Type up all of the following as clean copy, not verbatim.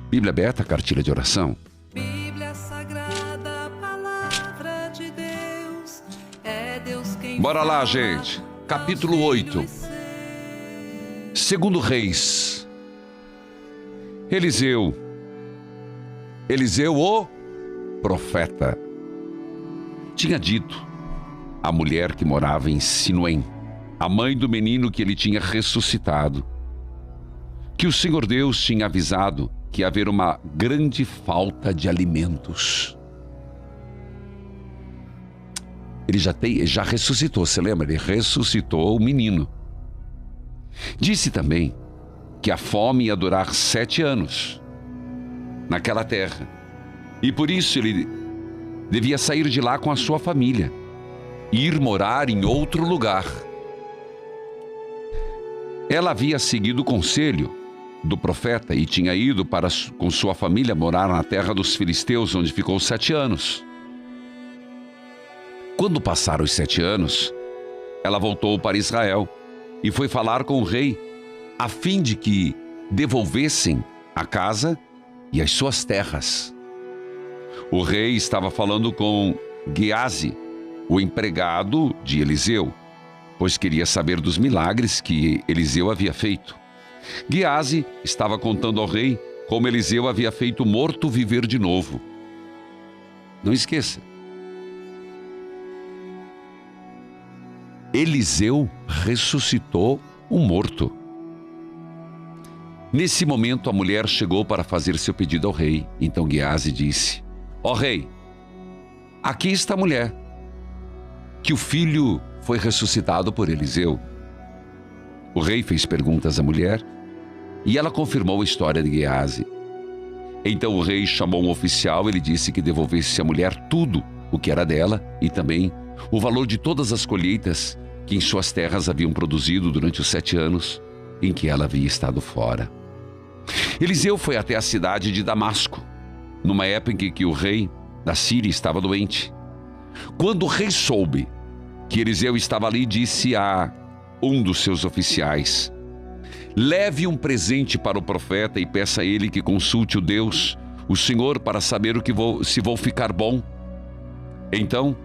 Bíblia aberta, cartilha de oração. Bíblia Sagrada, Palavra de Deus, é Deus quem Bora lá, fala, gente. Capítulo 8. Segundo Reis. Eliseu o profeta, tinha dito à mulher que morava em Sinuém, a mãe do menino que ele tinha ressuscitado, que o Senhor Deus tinha avisado que ia haver uma grande falta de alimentos. Ele já ressuscitou, você lembra? Ele ressuscitou o menino. Disse também que a fome ia durar 7 anos naquela terra. E por isso ele devia sair de lá com a sua família e ir morar em outro lugar. Ela havia seguido o conselho do profeta e tinha ido com sua família morar na terra dos filisteus, onde ficou 7 anos. Quando passaram os 7 anos, ela voltou para Israel e foi falar com o rei, a fim de que devolvessem a casa e as suas terras. O rei estava falando com Geazi, o empregado de Eliseu, pois queria saber dos milagres que Eliseu havia feito. Geazi estava contando ao rei como Eliseu havia feito o morto viver de novo. Não esqueça. Eliseu ressuscitou o morto. Nesse momento, a mulher chegou para fazer seu pedido ao rei. Então Geazi disse: ó rei, aqui está a mulher, que o filho foi ressuscitado por Eliseu. O rei fez perguntas à mulher e ela confirmou a história de Geazi. Então o rei chamou um oficial e lhe disse que devolvesse à mulher tudo o que era dela e também o valor de todas as colheitas que em suas terras haviam produzido durante os 7 anos em que ela havia estado fora. Eliseu foi até a cidade de Damasco, numa época em que o rei da Síria estava doente. Quando o rei soube que Eliseu estava ali, disse a um dos seus oficiais: leve um presente para o profeta e peça a ele que consulte o Senhor, para saber se vou ficar bom. Então,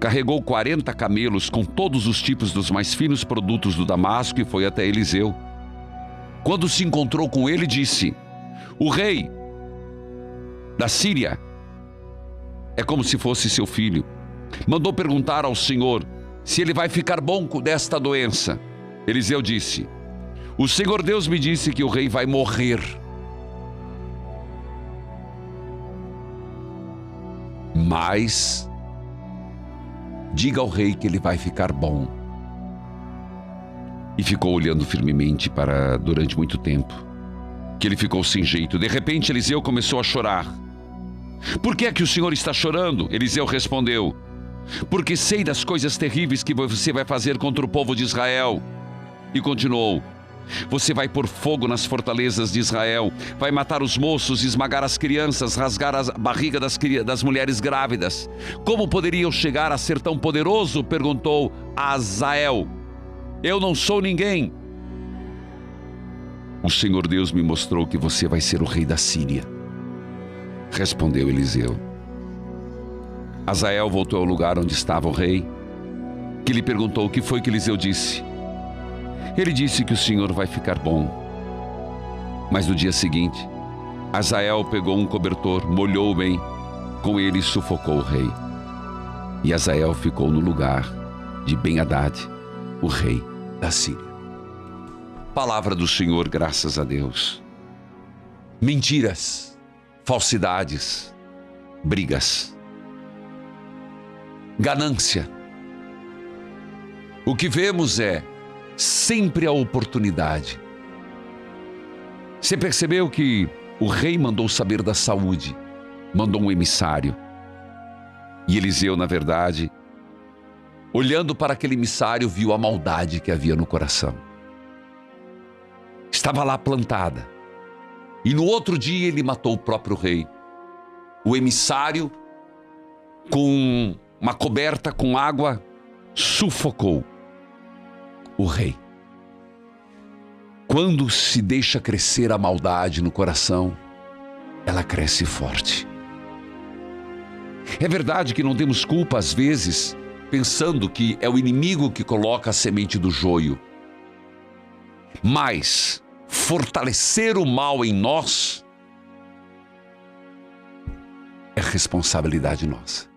carregou 40 camelos com todos os tipos dos mais finos produtos do Damasco e foi até Eliseu. Quando se encontrou com ele, disse: o rei da Síria é como se fosse seu filho. Mandou perguntar ao Senhor se ele vai ficar bom desta doença. Eliseu disse: o Senhor Deus me disse que o rei vai morrer. Mas diga ao rei que ele vai ficar bom. E ficou olhando firmemente durante muito tempo, que ele ficou sem jeito. De repente Eliseu começou a chorar. Por que é que o senhor está chorando? Eliseu respondeu: porque sei das coisas terríveis que você vai fazer contra o povo de Israel. E continuou: você vai pôr fogo nas fortalezas de Israel, vai matar os moços, esmagar as crianças, rasgar a barriga das mulheres grávidas. Como poderia eu chegar a ser tão poderoso? Perguntou Azael. Eu não sou ninguém. O Senhor Deus me mostrou que você vai ser o rei da Síria, respondeu Eliseu. Azael voltou ao lugar onde estava o rei, que lhe perguntou o que foi que Eliseu disse. Ele disse que o Senhor vai ficar bom. Mas no dia seguinte, Azael pegou um cobertor, molhou bem com ele e sufocou o rei. E Azael ficou no lugar de Ben-Hadad, o rei da Síria. Palavra do Senhor, graças a Deus. Mentiras, falsidades, brigas, ganância. O que vemos é sempre a oportunidade. Você percebeu que o rei mandou saber da saúde, mandou um emissário. E Eliseu, na verdade, olhando para aquele emissário, viu a maldade que havia no coração. Estava lá plantada. E no outro dia ele matou o próprio rei. O emissário, com uma coberta com água, sufocou o rei. Quando se deixa crescer a maldade no coração, ela cresce forte. É verdade que não temos culpa às vezes, pensando que é o inimigo que coloca a semente do joio. Mas fortalecer o mal em nós é responsabilidade nossa.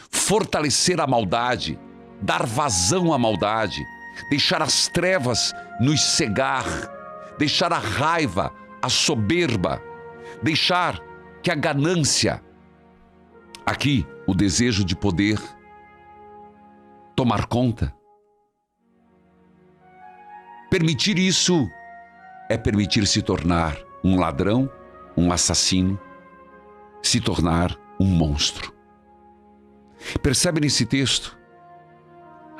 Fortalecer a maldade, dar vazão à maldade, deixar as trevas nos cegar, deixar a raiva, a soberba, deixar que a ganância, aqui o desejo de poder, tomar conta. Permitir isso é permitir se tornar um ladrão, um assassino, se tornar um monstro. Percebe nesse texto?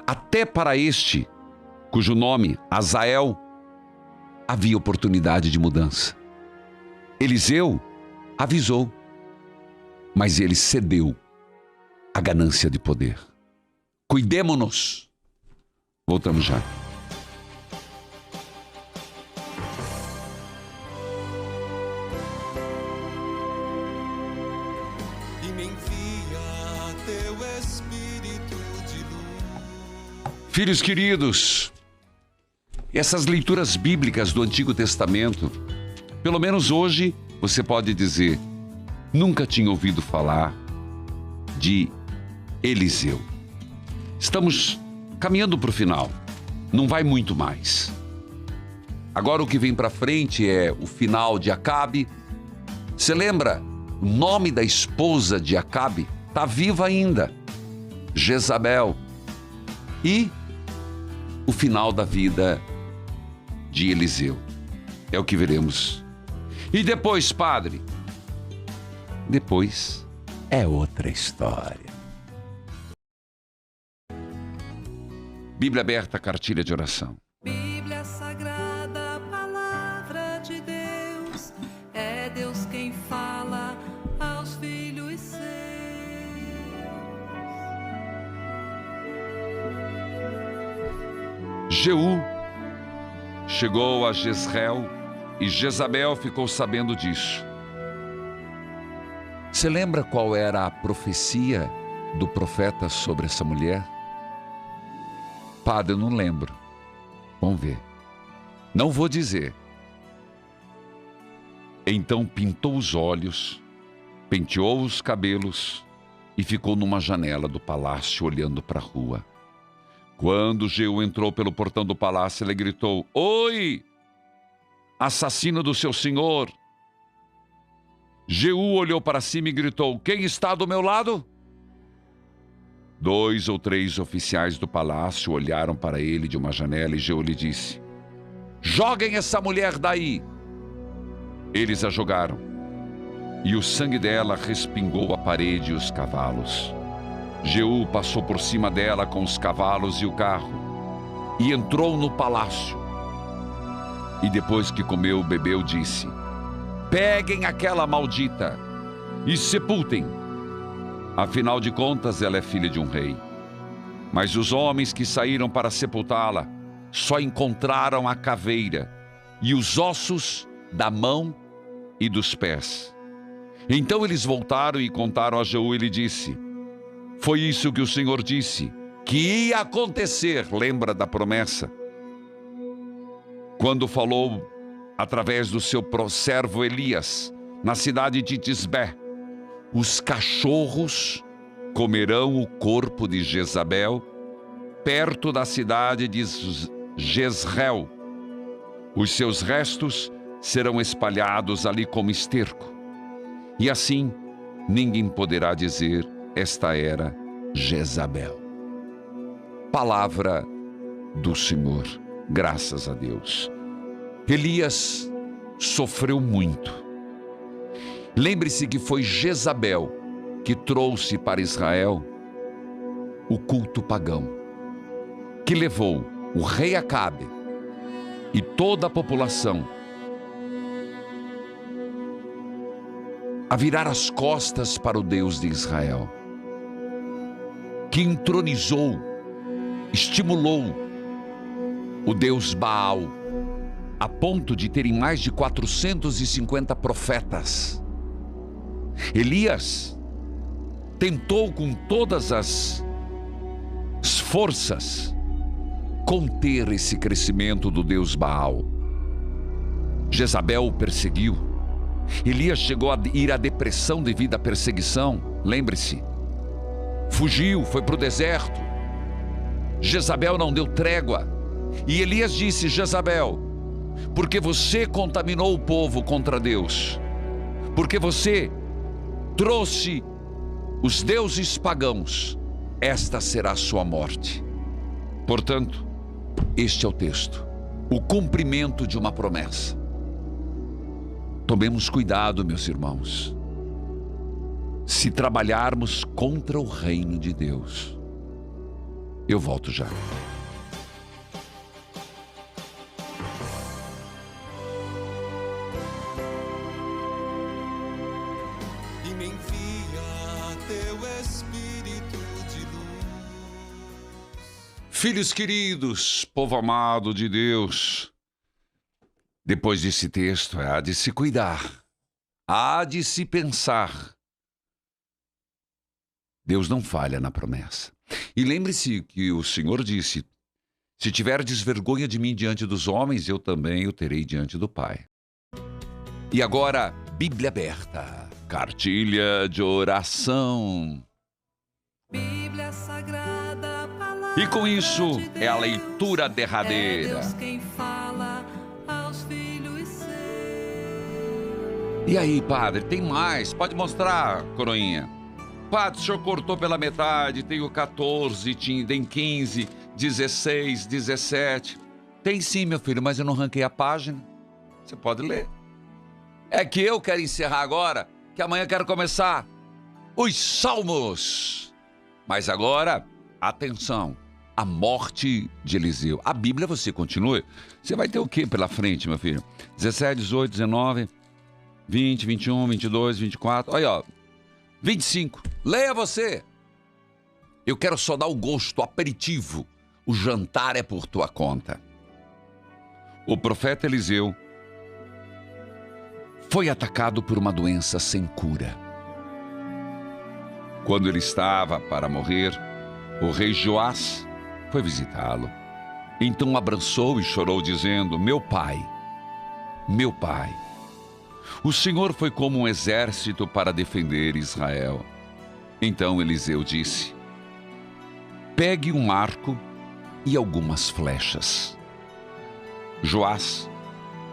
Até para este, cujo nome, Azael, havia oportunidade de mudança. Eliseu avisou, mas ele cedeu à ganância de poder. Cuidemo-nos. Voltamos já. E me envia teu Espírito de luz. Filhos queridos, essas leituras bíblicas do Antigo Testamento, pelo menos hoje, você pode dizer, nunca tinha ouvido falar de Eliseu. Estamos caminhando para o final, não vai muito mais. Agora o que vem para frente é o final de Acabe. Você lembra? O nome da esposa de Acabe está viva ainda, Jezabel. E o final da vida de Eliseu. É o que veremos. E depois, padre? Depois é outra história. Bíblia aberta, cartilha de oração. Bíblia Sagrada, Palavra de Deus, é Deus quem fala aos filhos seus. Jeú chegou a Jezreel e Jezabel ficou sabendo disso. Você lembra qual era a profecia do profeta sobre essa mulher? Padre, eu não lembro. Vamos ver. Não vou dizer. Então pintou os olhos, penteou os cabelos e ficou numa janela do palácio olhando para a rua. Quando Jeú entrou pelo portão do palácio, ele gritou: "Oi, assassino do seu senhor!" Jeú olhou para cima e gritou: "Quem está do meu lado?" 2 ou 3 oficiais do palácio olharam para ele de uma janela e Jeú lhe disse: "Joguem essa mulher daí!" Eles a jogaram, e o sangue dela respingou a parede e os cavalos. Jeú passou por cima dela com os cavalos e o carro, e entrou no palácio. E depois que comeu e bebeu, disse: "Peguem aquela maldita e sepultem. Afinal de contas, ela é filha de um rei." Mas os homens que saíram para sepultá-la só encontraram a caveira e os ossos da mão e dos pés. Então eles voltaram e contaram a Jeú e ele disse: "Foi isso que o Senhor disse que ia acontecer." Lembra da promessa? Quando falou através do seu servo Elias, na cidade de Tisbé: "Os cachorros comerão o corpo de Jezabel perto da cidade de Jezreel. Os seus restos serão espalhados ali como esterco. E assim ninguém poderá dizer: esta era Jezabel." Palavra do Senhor, graças a Deus. Elias sofreu muito. Lembre-se que foi Jezabel que trouxe para Israel o culto pagão, que levou o rei Acabe e toda a população a virar as costas para o Deus de Israel, que entronizou, estimulou o Deus Baal, a ponto de terem mais de 450 profetas Elias tentou com todas as forças conter esse crescimento do deus Baal. Jezabel o perseguiu. Elias chegou a ir à depressão devido à perseguição. Lembre-se. Fugiu, foi para o deserto. Jezabel não deu trégua. E Elias disse: Jezabel, porque você contaminou o povo contra Deus, porque você trouxe os deuses pagãos, esta será a sua morte. Portanto, este é o texto, o cumprimento de uma promessa. Tomemos cuidado, meus irmãos, se trabalharmos contra o reino de Deus. Eu volto já. E me envia teu Espírito de luz. Filhos queridos, povo amado de Deus, depois desse texto, há de se cuidar, há de se pensar. Deus não falha na promessa. E lembre-se que o Senhor disse: se tiverdes vergonha de mim diante dos homens, eu também o terei diante do Pai. E agora, Bíblia aberta, cartilha de oração. Bíblia Sagrada, palavra E com isso de é a Deus, leitura derradeira. É Deus quem fala aos filhos seus. E aí, padre, tem mais? Pode mostrar, coroinha. Padre, o senhor cortou pela metade, tem o 14, tem 15, 16, 17. Tem sim, meu filho, mas eu não ranquei a página. Você pode ler. É que eu quero encerrar agora, que amanhã quero começar os Salmos. Mas agora, atenção, a morte de Eliseu. A Bíblia você continua. Você vai ter o que pela frente, meu filho? 17, 18, 19, 20, 21, 22, 24. Olha, ó. 25. Leia você. Eu quero só dar o gosto, o aperitivo. O jantar é por tua conta. O profeta Eliseu foi atacado por uma doença sem cura. Quando ele estava para morrer, o rei Joás foi visitá-lo. Então o abraçou e chorou, dizendo: meu pai, o Senhor foi como um exército para defender Israel. Então Eliseu disse: pegue um arco e algumas flechas. Joás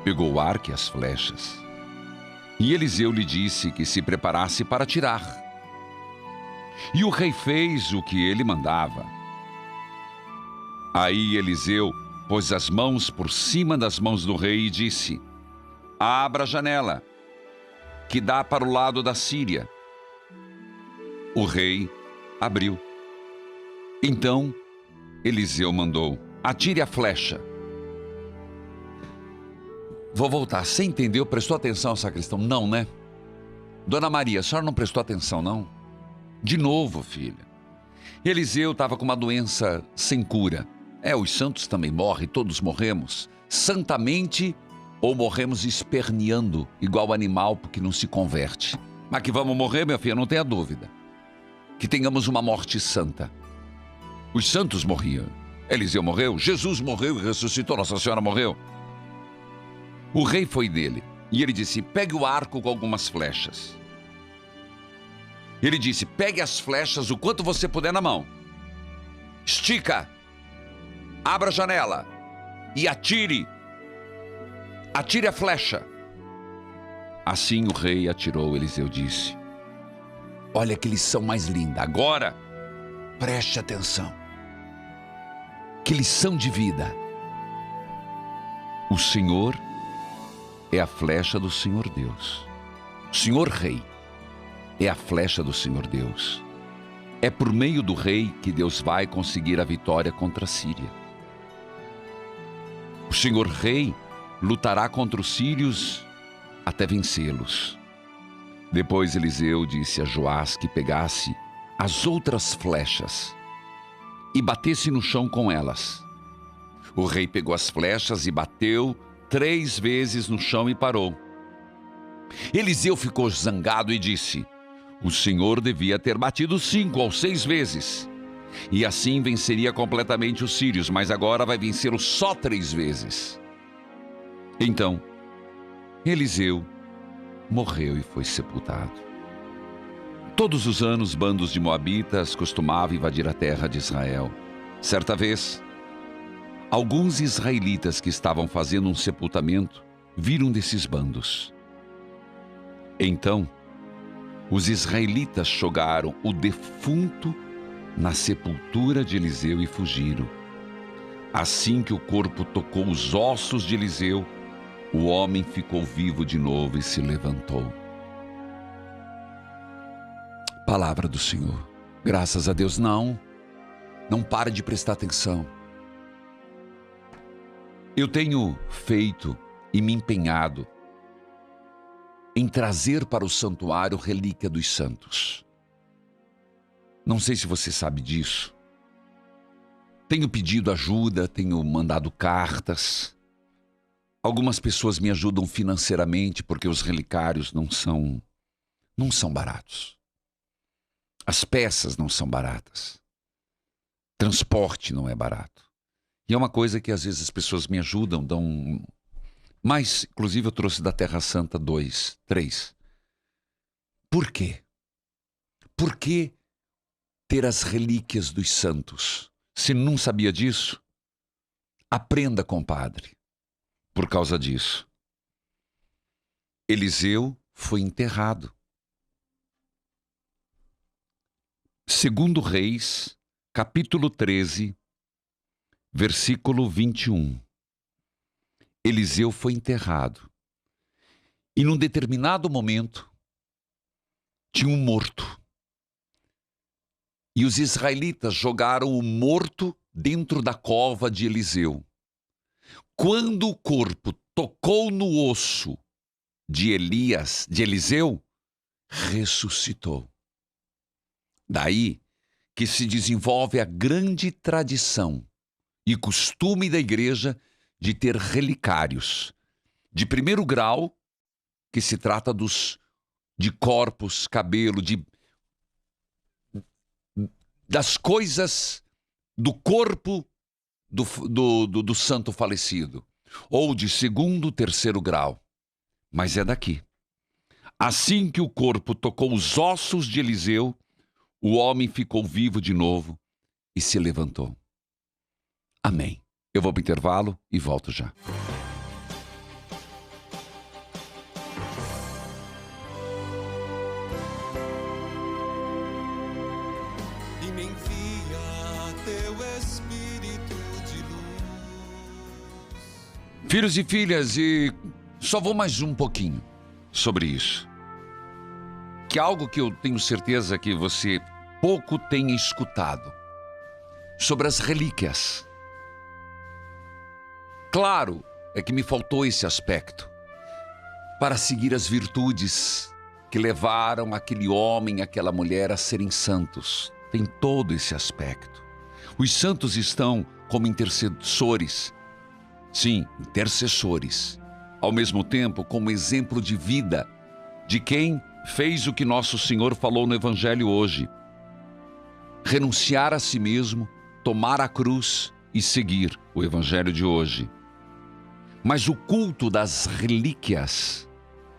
pegou o arco e as flechas. E Eliseu lhe disse que se preparasse para atirar. E o rei fez o que ele mandava. Aí Eliseu pôs as mãos por cima das mãos do rei e disse: abra a janela que dá para o lado da Síria. O rei abriu. Então Eliseu mandou: atire a flecha. Vou voltar. Você entendeu? Prestou atenção, sacristão? Não, né? Dona Maria, a senhora não prestou atenção, não? De novo, filha. Eliseu estava com uma doença sem cura. Os santos também morrem, todos morremos. Santamente ou morremos esperneando, igual animal, porque não se converte. Mas que vamos morrer, minha filha, não tenha dúvida. Que tenhamos uma morte santa. Os santos morriam. Eliseu morreu, Jesus morreu e ressuscitou, Nossa Senhora morreu. O rei foi dele, e ele disse: pegue o arco com algumas flechas. Ele disse: pegue as flechas o quanto você puder na mão. Estica, abra a janela e atire. Atire a flecha. Assim o rei atirou. Eliseu disse: olha que lição mais linda. Agora, preste atenção. Que lição de vida. O Senhor é a flecha do Senhor Deus. O Senhor Rei é a flecha do Senhor Deus. É por meio do rei que Deus vai conseguir a vitória contra a Síria. O Senhor Rei lutará contra os sírios até vencê-los. Depois Eliseu disse a Joás que pegasse as outras flechas e batesse no chão com elas. O rei pegou as flechas e bateu 3 vezes no chão e parou. Eliseu ficou zangado e disse: o Senhor devia ter batido 5 ou 6 vezes, e assim venceria completamente os sírios, mas agora vai vencê-los só 3 vezes. Então, Eliseu morreu e foi sepultado. Todos os anos, bandos de moabitas costumavam invadir a terra de Israel. Certa vez, alguns israelitas que estavam fazendo um sepultamento viram desses bandos. Então, os israelitas jogaram o defunto na sepultura de Eliseu e fugiram. Assim que o corpo tocou os ossos de Eliseu, o homem ficou vivo de novo e se levantou. Palavra do Senhor. Graças a Deus. Não pare de prestar atenção. Eu tenho feito e me empenhado em trazer para o santuário relíquia dos santos. Não sei se você sabe disso. Tenho pedido ajuda, tenho mandado cartas. Algumas pessoas me ajudam financeiramente porque os relicários não são baratos. As peças não são baratas. Transporte não é barato. E é uma coisa que às vezes as pessoas me ajudam, dão... Mas, inclusive, eu trouxe da Terra Santa 2, 3. Por quê? Por que ter as relíquias dos santos? Se não sabia disso, aprenda, compadre. Por causa disso, Eliseu foi enterrado. 2 Reis, capítulo 13, versículo 21. Eliseu foi enterrado. E num determinado momento, tinha um morto. E os israelitas jogaram o morto dentro da cova de Eliseu. Quando o corpo tocou no osso de Eliseu, ressuscitou. Daí que se desenvolve a grande tradição e costume da igreja de ter relicários de primeiro grau, que se trata de corpos, cabelo, das coisas do corpo do santo falecido, ou de 2º, 3º grau, mas é daqui. Assim que o corpo tocou os ossos de Eliseu, o homem ficou vivo de novo e se levantou. Amém. Eu vou para o intervalo e volto já. E me envia teu Espírito de luz. Filhos e filhas, e só vou mais um pouquinho sobre isso. Que é algo que eu tenho certeza que você pouco tenha escutado. Sobre as relíquias. Claro, é que me faltou esse aspecto. Para seguir as virtudes que levaram aquele homem, aquela mulher a serem santos. Tem todo esse aspecto. Os santos estão como intercessores. Sim, intercessores. Ao mesmo tempo, como exemplo de vida de quem fez o que nosso Senhor falou no Evangelho hoje. Renunciar a si mesmo, tomar a cruz e seguir o Evangelho de hoje. Mas o culto das relíquias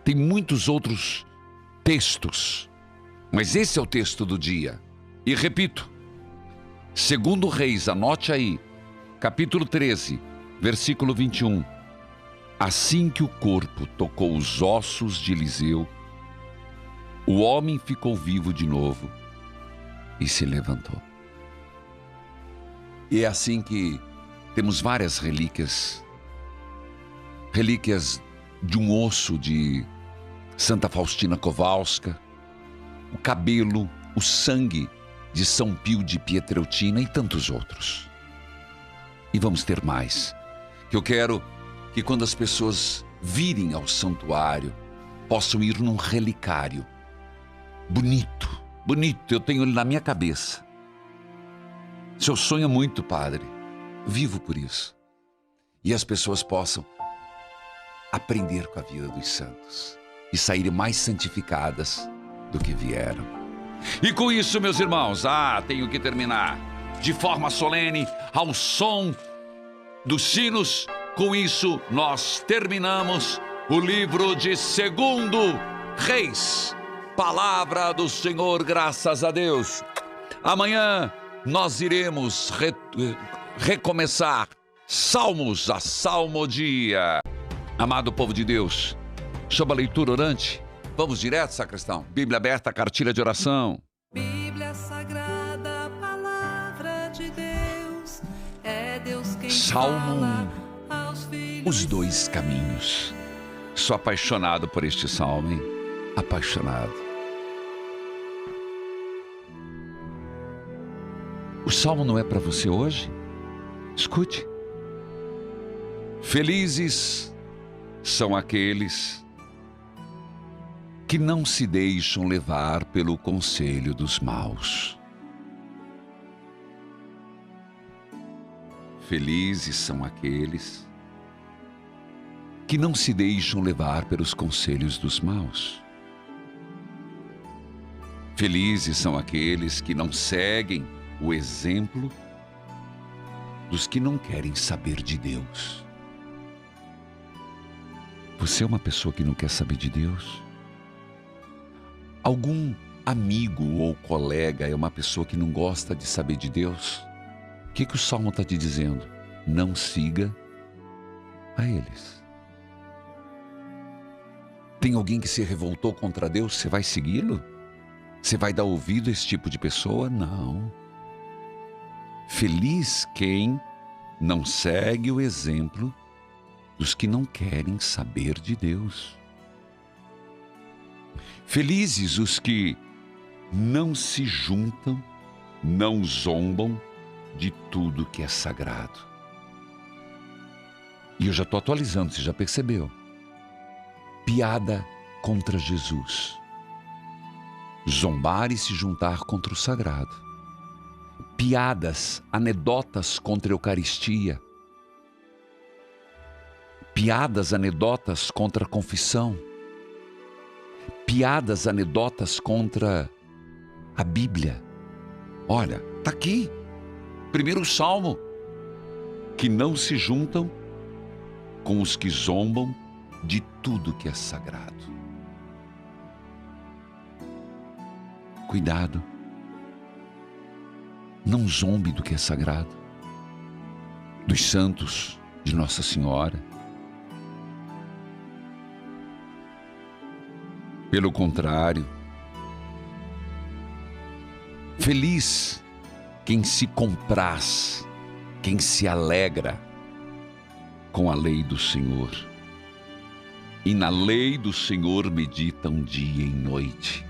tem muitos outros textos. Mas esse é o texto do dia. E repito, 2 Reis, anote aí, capítulo 13, versículo 21. Assim que o corpo tocou os ossos de Eliseu, o homem ficou vivo de novo e se levantou. E é assim que temos várias relíquias. Relíquias de um osso de Santa Faustina Kowalska, o cabelo, o sangue de São Pio de Pietrelcina e tantos outros. E vamos ter mais. Que eu quero que quando as pessoas virem ao santuário, possam ir num relicário. Bonito, bonito, eu tenho ele na minha cabeça. Seu sonho é muito, padre. Vivo por isso. E as pessoas possam aprender com a vida dos santos. e saírem mais santificadas do que vieram. E com isso, meus irmãos, tenho que terminar de forma solene, ao som dos sinos. Com isso, nós terminamos o livro de 2 Reis. Palavra do Senhor, graças a Deus. Amanhã nós iremos recomeçar Salmos, a salmodia. Amado povo de Deus, sob a leitura orante, vamos direto, sacristão. Bíblia aberta, cartilha de oração. Bíblia Sagrada, palavra de Deus, é Deus quem Salmo, fala aos filhos. os dois caminhos. Sou apaixonado por este salmo, hein? Apaixonado. O salmo não é para você hoje? Escute. Felizes são aqueles que não se deixam levar pelo conselho dos maus. Felizes são aqueles que não se deixam levar pelos conselhos dos maus. Felizes são aqueles que não seguem o exemplo dos que não querem saber de Deus. Você é uma pessoa que não quer saber de Deus? Algum amigo ou colega é uma pessoa que não gosta de saber de Deus? O que o Salmo está te dizendo? Não siga a eles. Tem alguém que se revoltou contra Deus? Você vai segui-lo? Você vai dar ouvido a esse tipo de pessoa? Não. Feliz quem não segue o exemplo dos que não querem saber de Deus. Felizes os que não se juntam, não zombam de tudo que é sagrado. E eu já estou atualizando, você já percebeu? Piada contra Jesus. Zombar e se juntar contra o sagrado. Piadas, anedotas contra a Eucaristia. Piadas, anedotas contra a confissão. Piadas, anedotas contra a Bíblia. Olha, está aqui. Primeiro Salmo. Que não se juntam com os que zombam de tudo que é sagrado. Cuidado. Não zombe do que é sagrado. Dos santos de Nossa Senhora. Pelo contrário, feliz quem se compraz, quem se alegra com a lei do Senhor. E na lei do Senhor meditam dia e noite.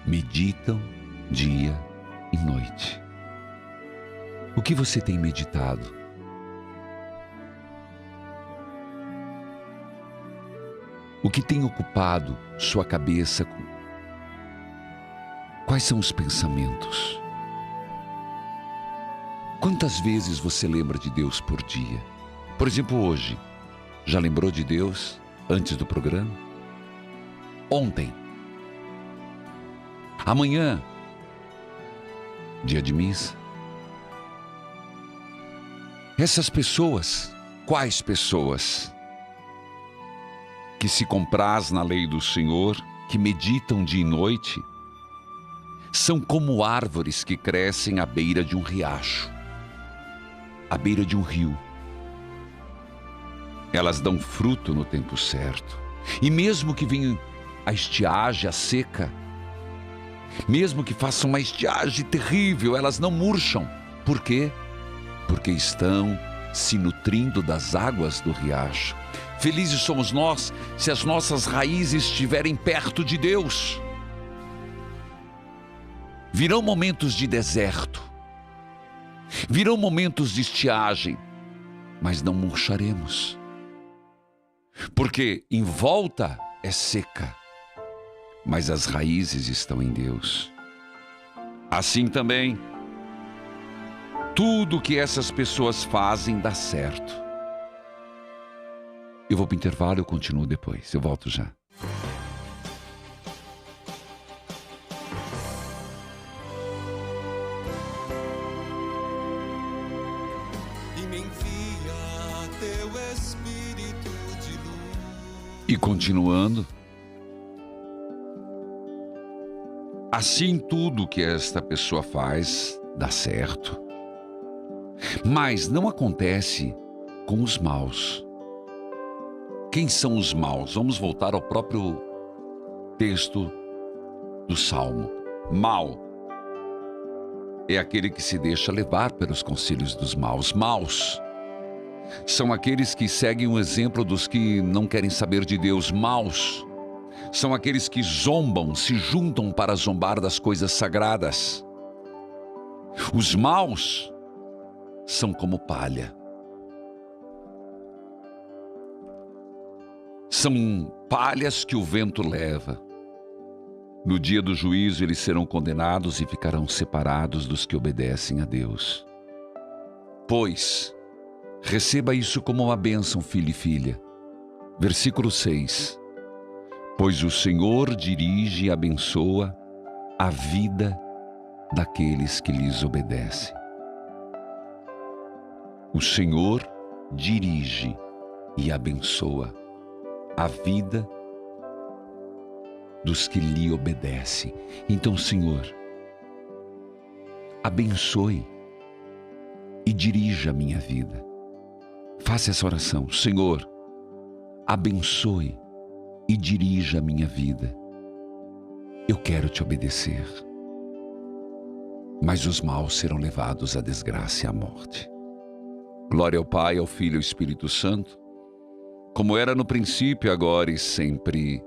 Meditam dia e noite. O que você tem meditado? O que tem ocupado sua cabeça? Quais são os pensamentos? Quantas vezes você lembra de Deus por dia? Por exemplo, hoje, já lembrou de Deus antes do programa? Ontem? Amanhã? Dia de missa? Essas pessoas, quais pessoas? Que se compraz na lei do Senhor, que meditam dia e noite, são como árvores que crescem à beira de um riacho, à beira de um rio. Elas dão fruto no tempo certo. E mesmo que venha a estiagem, a seca, mesmo que façam uma estiagem terrível, elas não murcham. Por quê? Porque estão se nutrindo das águas do riacho. Felizes somos nós se as nossas raízes estiverem perto de Deus. Virão momentos de deserto, virão momentos de estiagem, mas não murcharemos, porque em volta é seca, mas as raízes estão em Deus. Assim também, tudo que essas pessoas fazem dá certo. Eu vou para o intervalo, eu continuo depois. Eu volto já. E continuando, assim tudo que esta pessoa faz dá certo, mas não acontece com os maus. Quem são os maus? Vamos voltar ao próprio texto do Salmo. Mau é aquele que se deixa levar pelos conselhos dos maus. Maus são aqueles que seguem o exemplo dos que não querem saber de Deus. Maus são aqueles que zombam, se juntam para zombar das coisas sagradas. Os maus são como palha. São palhas que o vento leva. No dia do juízo eles serão condenados e ficarão separados dos que obedecem a Deus. Pois, receba isso como uma bênção, filho e filha. Versículo 6. Pois o Senhor dirige e abençoa a vida daqueles que lhes obedecem. O Senhor dirige e abençoa a vida dos que lhe obedecem. Então, Senhor, abençoe e dirija a minha vida. Faça essa oração. Senhor, abençoe e dirija a minha vida. Eu quero te obedecer, mas os maus serão levados à desgraça e à morte. Glória ao Pai, ao Filho e ao Espírito Santo, como era no princípio, agora e sempre,